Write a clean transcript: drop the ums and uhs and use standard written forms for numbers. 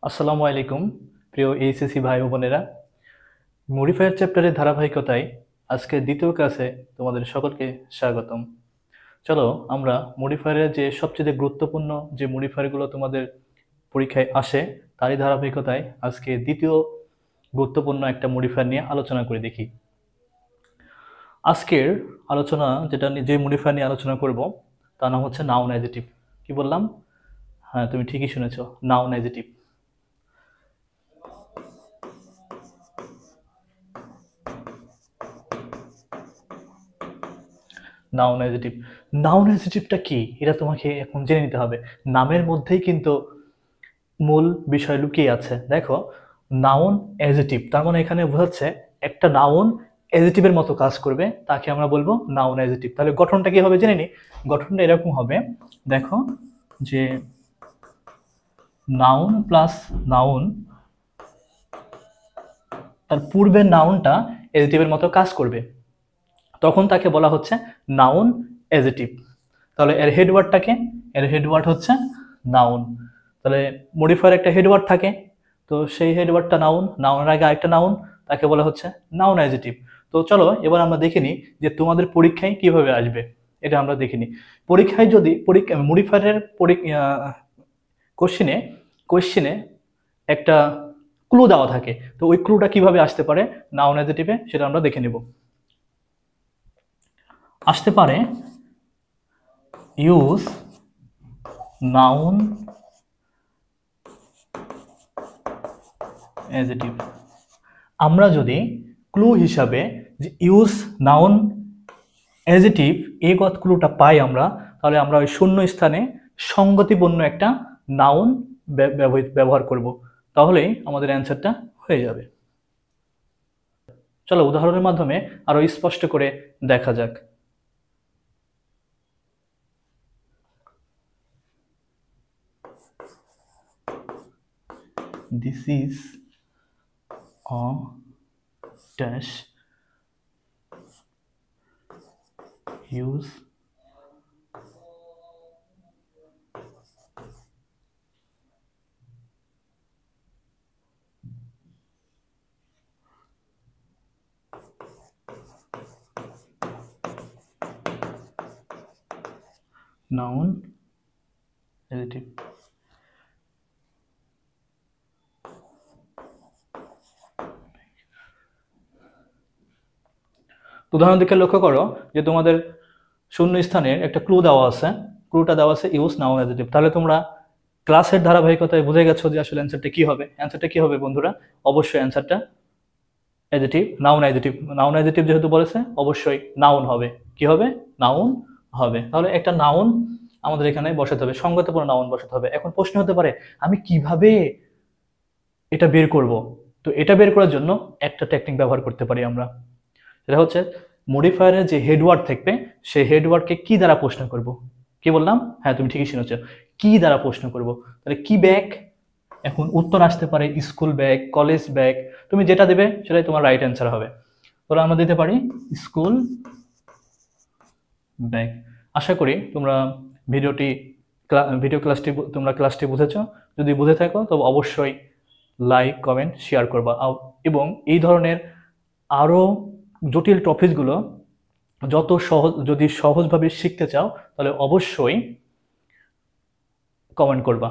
আসসালামু আলাইকুম প্রিয় এইচএসসি ভাই ও বোনেরা। মডিফায়ার চ্যাপ্টারের ধারাবাহিকতায় আজকে দ্বিতীয় ক্লাসে তোমাদের সকলকে স্বাগতম। চলো আমরা মডিফায়ারের যে সবচেয়ে গুরুত্বপূর্ণ যে মডিফায়ারগুলো তোমাদের পরীক্ষায় আসে তারই ধারাবাহিকতায় আজকে দ্বিতীয় গুরুত্বপূর্ণ একটা মডিফায়ার নিয়ে আলোচনা করে দেখি। আজকের আলোচনা যে মডিফায়ার নিয়ে আলোচনা করব তার নাম হচ্ছে নাউন অ্যাডজেক্টিভ। কি বললাম? হ্যাঁ, তুমি ঠিকই শুনেছো, noun adjective. Noun adjective. Noun অ্যাডজেক্টিভটা কি এটা তোমাকে এখন জেনে নিতে হবে। নামের মধ্যেই কিন্তু মূল বিষয় লুকিয়ে আছে। দেখো, নাউন অ্যাডজেক্টিভ তার মানে এখানে বোঝাচ্ছে একটা নাউন অ্যাডজেক্টিভের মতো কাজ করবে, তাকে আমরা বলবো নাউন অ্যাডজেক্টিভ। তাহলে গঠনটা কি হবে জেনে নি। গঠনটা এরকম হবে, দেখো যে নাউন প্লাস নাউন, তার পূর্বের নাউনটা অ্যাডজেক্টিভের মতো কাজ করবে, তখন তাকে বলা হচ্ছে নাউন অ্যাডজেক্টিভ। তাহলে এর হেডওয়ার্ডটাকে, এর হেডওয়ার্ড হচ্ছে নাউন। তাহলে মডিফায়ার একটা হেডওয়ার্ড থাকে, তো সেই হেডওয়ার্ডটা নাউন, নাউনের আগে আরেকটা নাউন, তাকে বলা হচ্ছে নাউন অ্যাডজেক্টিভ। তো চলো এবার আমরা দেখে নিই যে তোমাদের পরীক্ষায় কিভাবে আসবে, এটা আমরা দেখে নিই। পরীক্ষায় যদি মডিফায়ারের কোশ্চেনে একটা ক্লু দেওয়া থাকে, তো ওই ক্লুটা কিভাবে আসতে পারে নাউন অ্যাডজেক্টিভে সেটা আমরা দেখে নেব। আসতে পারে ইউজ নাউন অ্যাডজেক্টিভ। আমরা যদি ক্লু হিসাবে যে ইউজ নাউন অ্যাডজেক্টিভ এই ক্লুটা পাই আমরা, তাহলে আমরা ওই শূন্য স্থানে সঙ্গতিপূর্ণ একটা নাউন ব্যবহার করব, তাহলেই আমাদের অ্যান্সারটা হয়ে যাবে। চলো উদাহরণের মাধ্যমে আরো স্পষ্ট করে দেখা যাক। This is a dash use noun adjective। উদাহরণ দিকে লক্ষ্য করো যে তোমাদের শূন্য স্থানের একটা ক্লু দেওয়া আছে, ক্লুটা দেওয়া আছে ইউজ নাউন অ্যাডজেক্টিভ। তাহলে তোমরা ক্লাসের ধারাবাহিকতায় বুঝে গেছো যে আসলে অ্যান্সারটা কি হবে। অ্যান্সারটা কি হবে বন্ধুরা? অবশ্যই অ্যান্সারটা adjective, noun adjective. Noun adjective যেহেতু বলেছে অবশ্যই নাউন হবে। কি হবে? নাউন হবে। তাহলে একটা নাউন আমাদের এখানে বসাতে হবে, সঙ্গতিপূর্ণ নাউন বসাতে হবে। এখন প্রশ্ন হতে পারে আমি কিভাবে এটা বের করব? তো এটা বের করার জন্য একটা টেকনিক ব্যবহার করতে পারি আমরা, সেটা হচ্ছে মডিফায়ারের যে হেডওয়ার্ড থাকবে সেই হেডওয়ার্ডকে কি দ্বারা প্রশ্ন করব। কি বললাম? হ্যাঁ, তুমি ঠিকই শুনেছ, কি দ্বারা প্রশ্ন করব। তাহলে কি ব্যাগ, এখন উত্তর আসতে পারে স্কুল ব্যাগ, কলেজ ব্যাগ, তুমি যেটা দেবে সেটাই তোমার রাইট অ্যান্সার হবে। তাহলে আমরা দিতে পারি স্কুল ব্যাগ। আশা করি তোমরা ক্লাসটি বুঝেছো। যদি বুঝে থাকো তবে অবশ্যই লাইক, কমেন্ট, শেয়ার করবা। এবং এই ধরনের আরও জটিল টপিকগুলো যদি সহজভাবে শিখতে চাও তাহলে অবশ্যই কমেন্ট করবা।